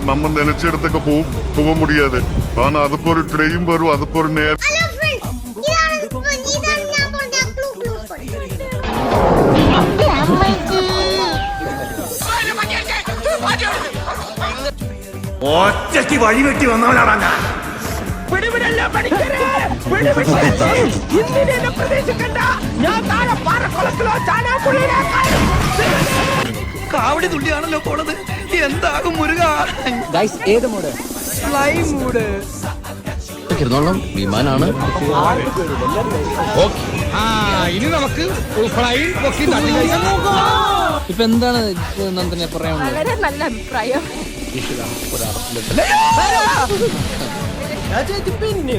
நம்ம நினைச்ச இடத்துக்கு போக முடியாது. ஆனா அதுக்கு ஒரு ட்ரெயின் வரும், அதுக்கு ஒரு நேரம். ഒറ്റയ്ക്ക് വഴിവെട്ടി വന്നവനാണ് ഞാൻ. കാവടി തുള്ളിയാണല്ലോ പോണത്. എന്താകും മുരുക. ഏത് മൂഡ്? Fly mood. വിമാനാണ്. ഇനി നമുക്ക് ഫ്ലൈ പൊക്കി തള്ളി. ഇപ്പൊ എന്താണ് നന്ദനെ പറയാനുള്ളത്? വളരെ നല്ല അഭിപ്രായം. പിന്നെ